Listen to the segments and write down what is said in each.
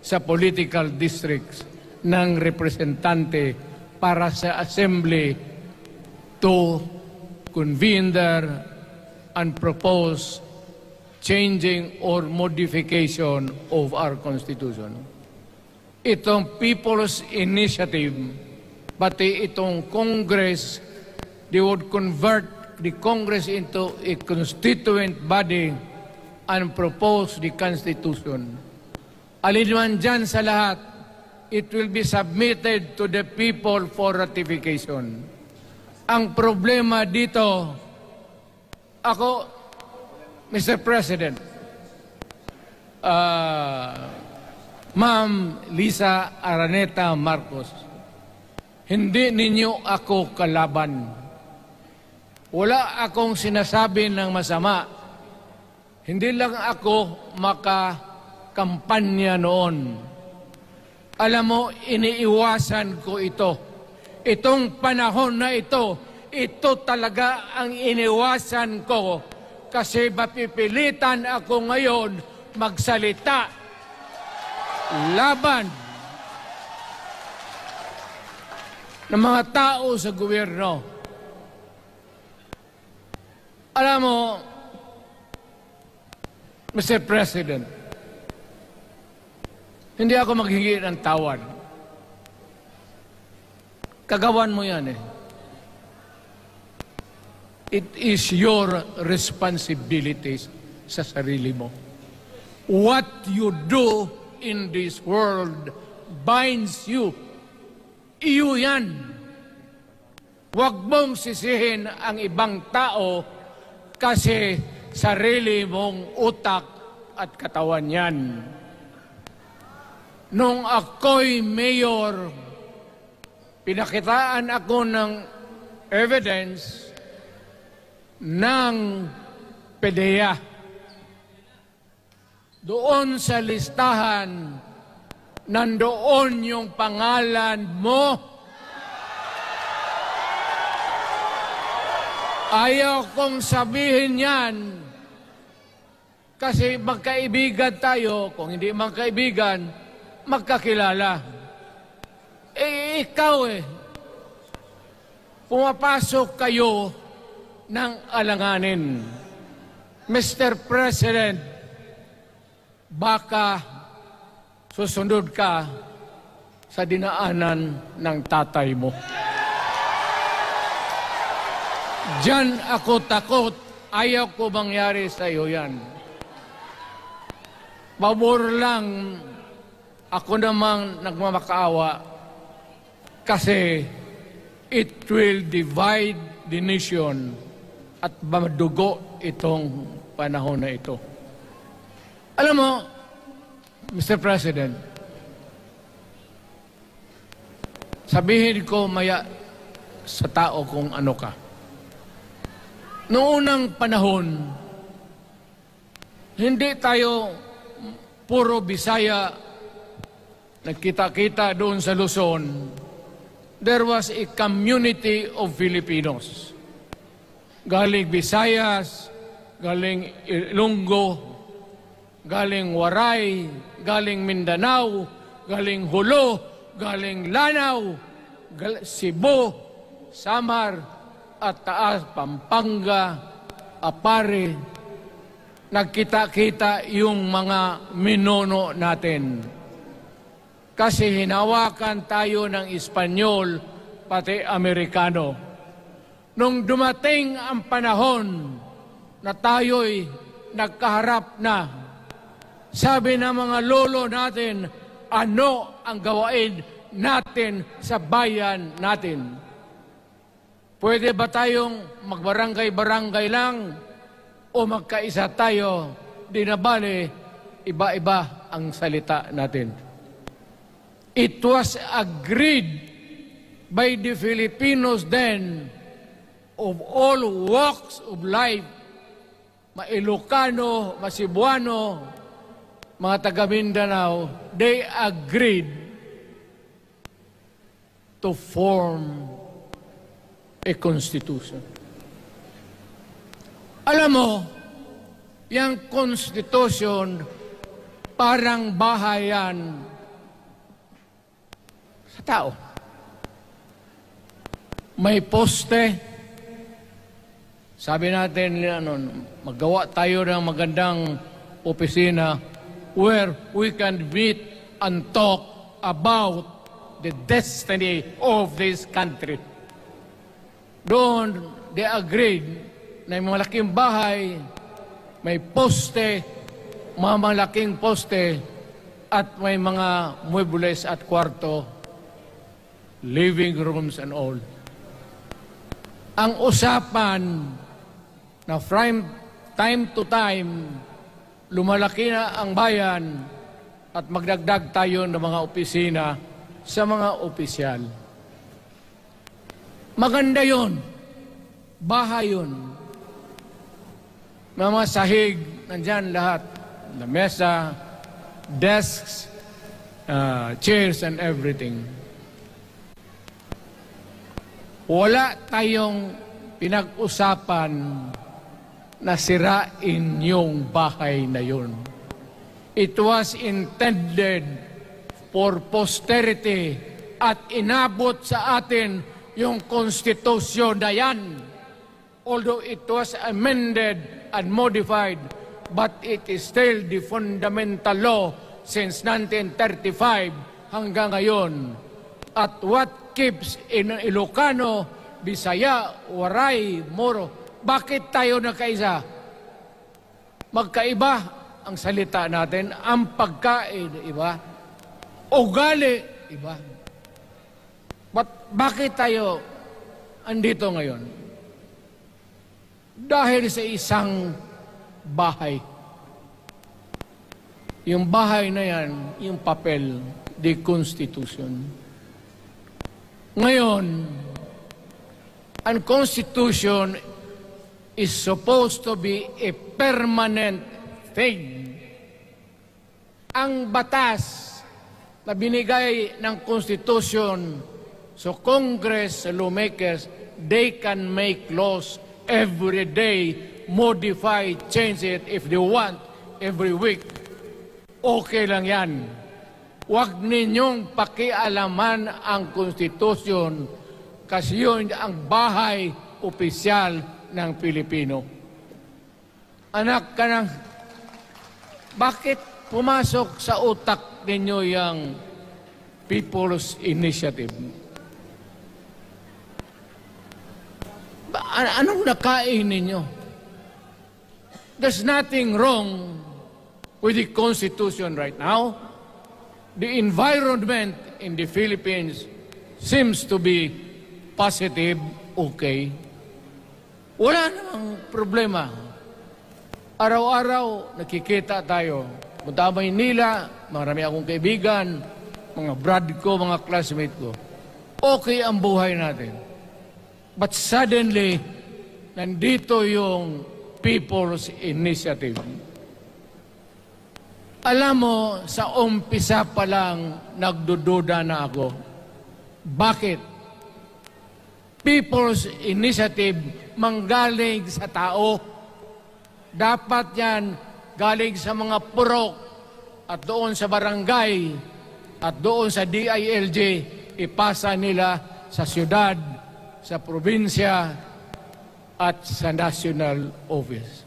sa political districts ng representante para sa assembly to convene there and propose changing or modification of our Constitution. Itong People's Initiative, pati itong Congress, they would convert the Congress into a constituent body and propose the Constitution. Alinman dyan sa lahat, it will be submitted to the people for ratification. Ang problema dito, ako, Mr. President, Ma'am Lisa Araneta Marcos, hindi ninyo ako kalaban. Wala akong sinasabi ng masama. Hindi lang ako makakampanya noon. Alam mo, iniiwasan ko ito. Itong panahon na ito talaga ang iniwasan ko kasi mapipilitan ako ngayon magsalita laban ng mga tao sa gobyerno. Alam mo, Mr. President, hindi ako maghingi ng tawad. Kagawan mo yan eh. It is your responsibility sa sarili mo. What you do in this world binds you. Iyo yan. Huwag mong sisihin ang ibang tao kasi sarili mong utak at katawan yan. Nung ako'y mayor, pinakitaan ako ng evidence ng PDEA. Doon sa listahan, nandoon yung pangalan mo. Ayaw kong sabihin yan kasi magkaibigan tayo. Kung hindi magkaibigan, magkakilala. Eh, ikaw pumapasok kayo ng alanganin. Mr. President, baka susunod ka sa dinaanan ng tatay mo. Diyan ako takot. Ayaw ko mangyari sa iyo yan. Pabor lang, ako namang nagmamakaawa kasi it will divide the nation at madugo itong panahon na ito. Alam mo, Mr. President, sabihin ko maya sa tao kung ano ka. Noong unang panahon, hindi tayo puro Bisaya nagkita-kita doon sa Luzon. There was a community of Filipinos. Galing Visayas, galing Ilonggo, galing Waray, galing Mindanao, galing Hulo, galing Lanao, Cebu, Samar, at Taas, Pampanga, Apare. Nagkita-kita yung mga minono natin. Kasi hinawakan tayo ng Espanyol, pati Amerikano. Nung dumating ang panahon na tayo'y nagkaharap na, sabi ng mga lolo natin, ano ang gawain natin sa bayan natin? Pwede ba tayong magbarangay-barangay lang o magkaisa tayo? Di na bale, iba-iba ang salita natin. It was agreed by the Filipinos then of all walks of life, Ma-Ilocano, Ma-Cebuano, mga taga-Mindanao, they agreed to form a constitution. Alam mo, yung constitution parang bahayan sa tao. May poste. Sabi natin, magawa tayo ng magandang opisina where we can meet and talk about the destiny of this country. Doon, they agreed na may malaking bahay, may poste, malaking poste, at may mga muebles at kwarto, living rooms and all. Ang usapan na from time to time, lumalaki na ang bayan at magdagdag tayo ng mga opisina sa mga opisyal. Maganda yun. Bahay yun. Mga sahig, nandyan lahat. Lamesa, desks, chairs and everything. Wala tayong pinag-usapan na sirain yung bahay na yun. It was intended for posterity at inabot sa atin yung konstitusyon na yan. Although it was amended and modified, but it is still the fundamental law since 1935 hanggang ngayon. At what keeps in Ilocano, Bisaya, Waray, Moro, bakit tayo nagkaisa? Magkaiba ang salita natin, ang pagkain, iba, ugali, iba. Bakit tayo andito ngayon? Dahil sa isang bahay. Yung bahay na yan, yung papel, the Constitution. Ngayon, ang Constitution is supposed to be a permanent thing. Ang batas na binigay ng Constitution sa Congress, sa lawmakers, they can make laws every day, modify, change it if they want, every week. Okay lang yan. Huwag ninyong pakialaman ang Constitution kasi yun ang bahay opisyal ng Pilipino. Anak ka ng, bakit pumasok sa utak ninyo yung People's Initiative? Anong nakain ninyo? There's nothing wrong with the Constitution right now. The environment in the Philippines seems to be positive, okay. Wala namang problema. Araw-araw, nakikita tayo. Punta Maynila, marami akong kaibigan, mga brad ko, mga classmate ko. Okay ang buhay natin. But suddenly, nandito yung People's Initiative. Alam mo, sa umpisa pa lang, nagdududa na ako. Bakit? People's Initiative manggaling sa tao. Dapat yan galing sa mga purok at doon sa barangay at doon sa DILG, ipasa nila sa syudad, sa probinsya at sa national office.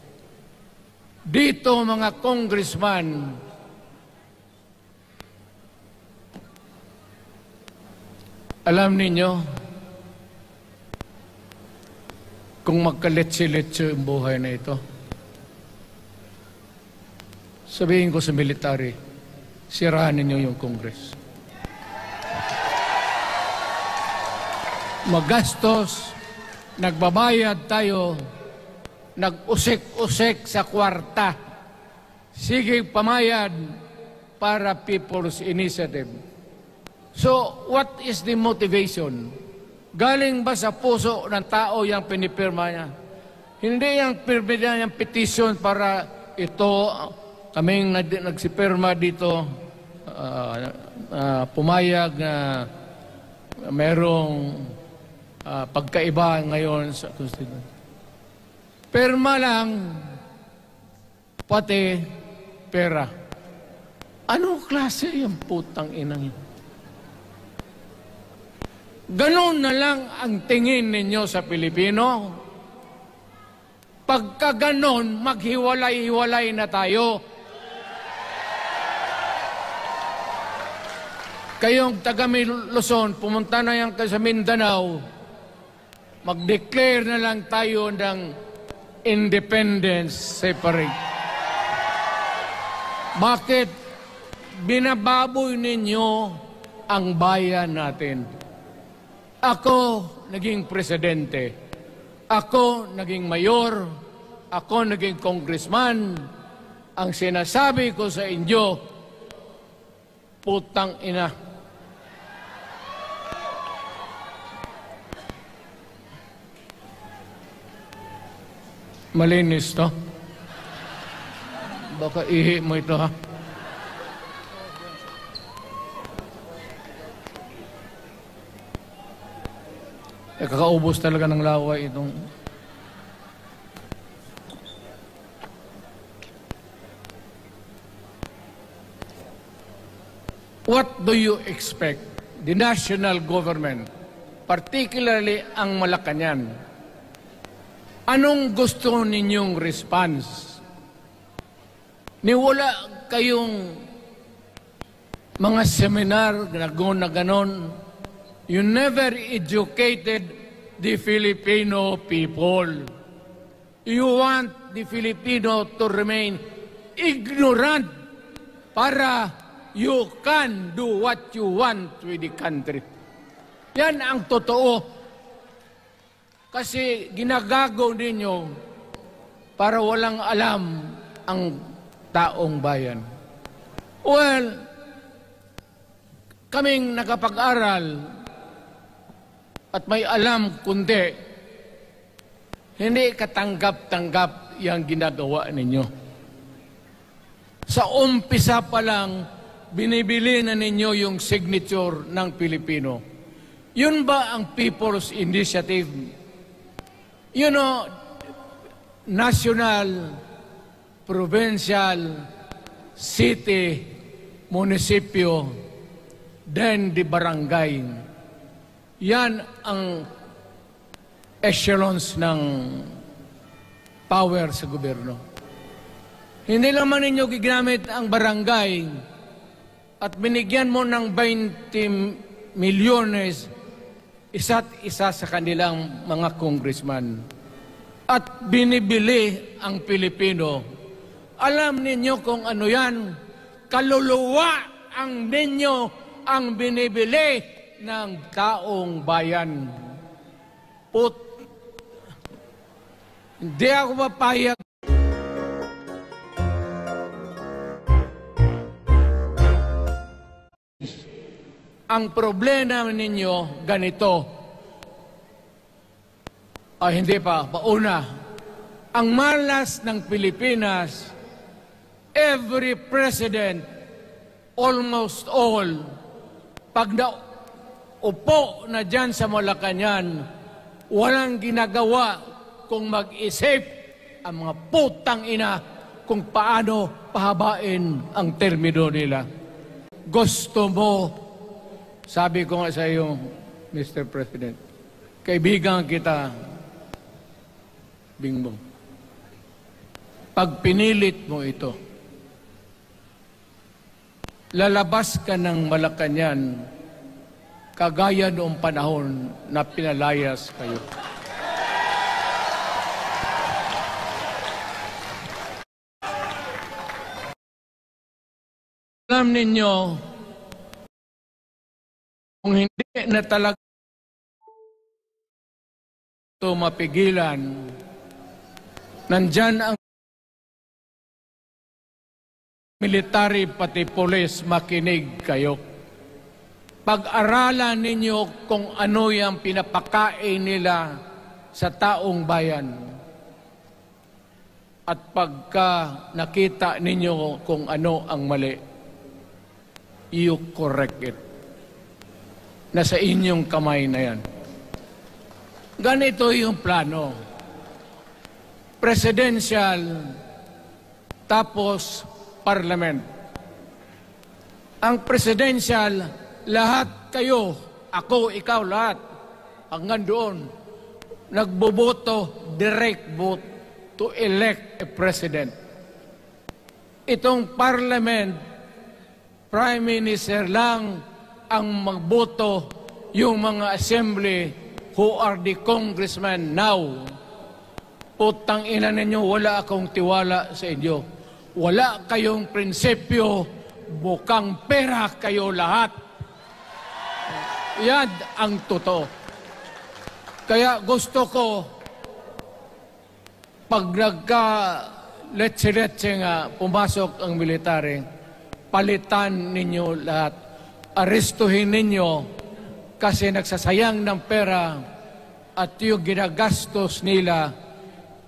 Dito mga congressman, alam ninyo, kung magkaletse-letse ang buhay na ito, sabihin ko sa military, sirahan ninyo yung Congress. Magastos, nagbabayad tayo, nag-usik-usik sa kwarta. Sige pamayad para People's Initiative. So, what is the motivation? Galing ba sa puso ng tao yung pinipirma niya? Hindi yung pirma yung petition para ito, kaming nagsipirma dito, pumayag na merong pagkaiba ngayon sa Constitution. Pirma lang, pati pera. Anong klase yung putang inang yun? Ganon na lang ang tingin ninyo sa Pilipino? Pagka ganon, maghiwalay-hiwalay na tayo. Kayong taga Luzon, pumunta na yan sa Mindanao, mag-declare na lang tayo ng independence separate. Bakit binababoy ninyo ang bayan natin? Ako naging presidente, ako naging mayor, ako naging congressman. Ang sinasabi ko sa inyo, putang ina. Malinis to. Baka ihi mo ito, ha? Kakaubos talaga ng laway itong... What do you expect the national government, particularly ang Malacanang? Anong gusto ninyong response? Niwala kayong mga seminar na ganon. You never educated the Filipino people. You want the Filipino to remain ignorant para you can do what you want with the country. Yan ang totoo. Kasi ginagago ninyo para walang alam ang taong bayan. Well, kaming nakapag-aral at may alam kundi, hindi katanggap-tanggap yung ginagawa ninyo. Sa umpisa pa lang, binibili na ninyo yung signature ng Pilipino. Yun ba ang People's Initiative? You know, national, provincial, city, munisipyo, then the barangay. Yan ang echelons ng power sa gobyerno. Hindi naman ninyo gigamit ang barangay at binigyan mo ng 20 milyones isa't isa sa kanilang mga congressman. At binibili ang Pilipino. Alam ninyo kung ano yan? Kaluluwa ang ninyo ang binibili ng taong bayan. Hindi ako mapayag. Ang problema ninyo ganito. Hindi pa, pauna. Ang malas ng Pilipinas, every president, almost all, pag upo na dyan sa Malacanang, walang ginagawa kung mag-isip ang mga putang ina kung paano pahabain ang termino nila. Gusto mo, sabi ko nga sa iyo, Mr. President, kaibigan kita, Bingbong, pag pinilit mo ito, lalabas ka ng Malacanang kagaya noong panahon na pinalayas kayo. Alam ninyo, kung hindi na talaga ito mapigilan, nandyan ang military pati polis, makinig kayo. Pag-aralan ninyo kung ano yung pinapakain nila sa taong bayan. At pagka nakita ninyo kung ano ang mali, you correct it. Nasa inyong kamay na yan. Ganito yung plano. Presidential, tapos parliament. Ang presidential, lahat kayo, ako, ikaw, lahat, hanggang doon, nagboboto, direct vote to elect a president. Itong parliament, prime minister lang ang magboto, yung mga assembly who are the congressmen now. Putang ina ninyo, wala akong tiwala sa inyo. Wala kayong prinsipyo, bukang pera kayo lahat. Yan ang totoo. Kaya gusto ko, pag nagka-letse-letse nga pumasok ang military, palitan ninyo lahat. Arestuhin ninyo kasi nagsasayang ng pera at yung ginagastos nila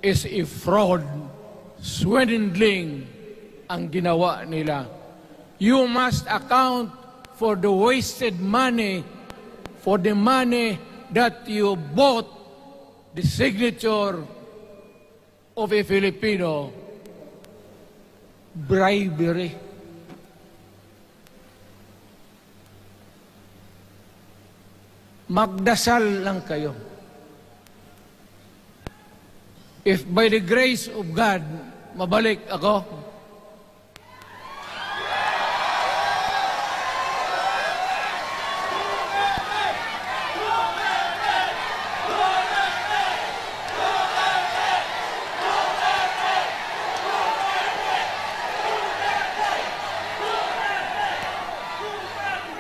is a fraud, swindling ang ginawa nila. You must account for the wasted money, for the money that you bought the signature of a Filipino. Bribery. Magdasal lang kayo. If by the grace of God, mabalik ako,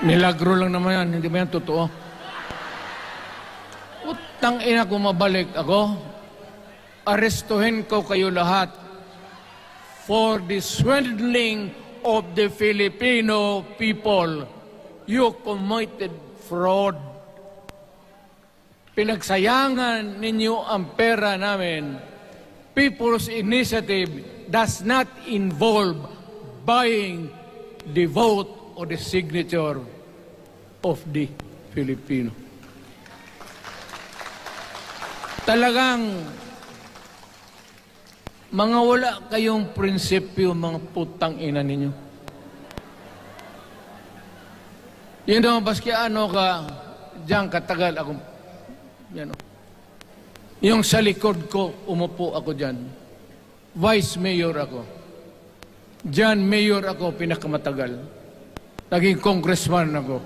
milagro lang naman yan, hindi ba yan totoo? Utang ina ko mabalik ako, arestuhin ko kayo lahat for the swindling of the Filipino people. You committed fraud. Pinagsayangan ninyo ang pera namin. People's Initiative does not involve buying the vote or the signature of the Filipino. Talagang mga wala kayong prinsipyo, mga putang ina ninyo. Yun daw, baski ano ka, diyan katagal ako, yan o. Yung sa likod ko, umupo ako diyan. Vice Mayor ako. Diyan, Mayor ako, pinakamatagal. Naging congressman ako.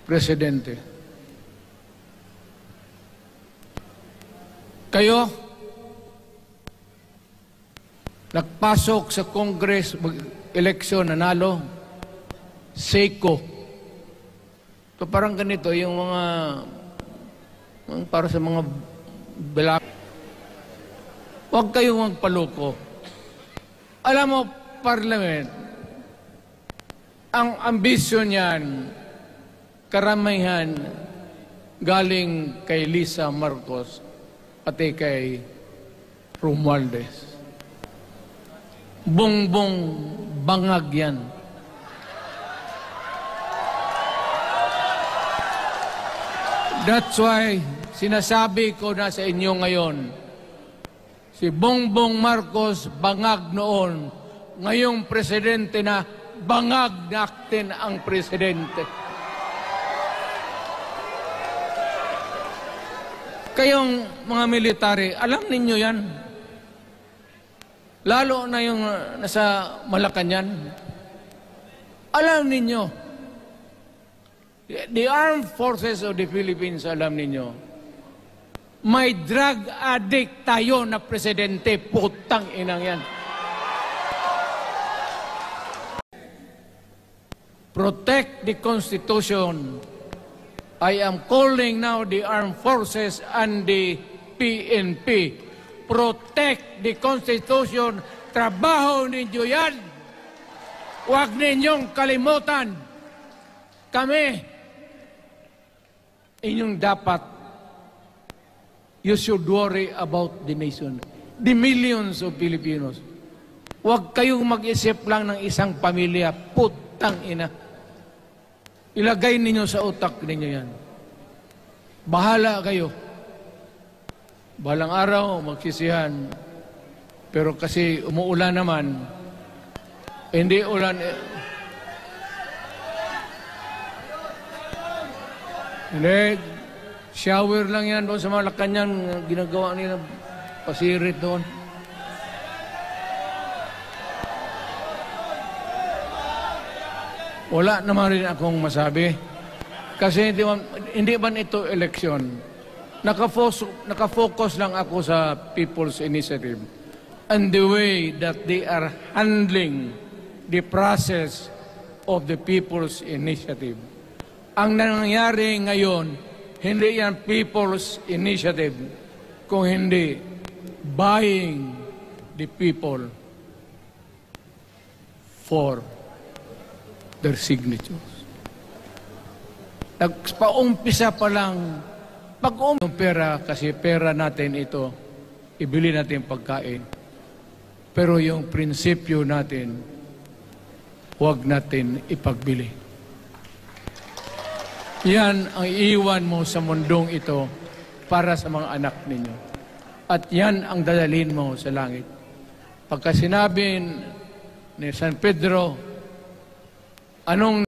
Presidente. Kayo, nagpasok sa Congress, eleksyon, nanalo, Seiko. So parang ganito, yung mga, para sa mga black. Huwag kayong magpaloko. Alam mo, Parliament, ang ambisyon niyan, karamihan, galing kay Lisa Marcos, pati kay Romualdez. Bongbong bangag yan. That's why sinasabi ko na sa inyo ngayon, si Bongbong Marcos bangag noon, ngayong presidente na bangag natin ang presidente. Kayong mga military, alam ninyo yan. Lalo na yung nasa Malacanang. Alam ninyo. The Armed Forces of the Philippines, alam ninyo. May drug addict tayo na presidente. Putang inang yan. Protect the Constitution. I am calling now the Armed Forces and the PNP. Protect the Constitution. Trabaho ninyo yan. Huwag ninyong kalimutan. Kami, inyong dapat, you should worry about the nation. The millions of Filipinos. Huwag kayong mag-isip lang ng isang pamilya. Putang ina. Ilagay ninyo sa utak ninyo yan. Bahala kayo. Balang araw, magsisihan. Pero kasi umuulan naman, hindi ulan, Hindi, shower lang yan doon sa Malacanang, ginagawa nila pasirit doon. Wala naman rin akong masabi. Kasi hindi man ito eleksyon. Nakafocus lang ako sa People's Initiative and the way that they are handling the process of the People's Initiative. Ang nangyayari ngayon, hindi yan People's Initiative, kung hindi buying the people for their signatures. Nagpaumpisa pa lang, pag-yung pera, kasi pera natin ito, ibili natin pagkain. Pero yung prinsipyo natin, huwag natin ipagbili. Yan ang iiwan mo sa mundong ito para sa mga anak ninyo. At yan ang dadalhin mo sa langit. Pagka sinabi ni San Pedro, anong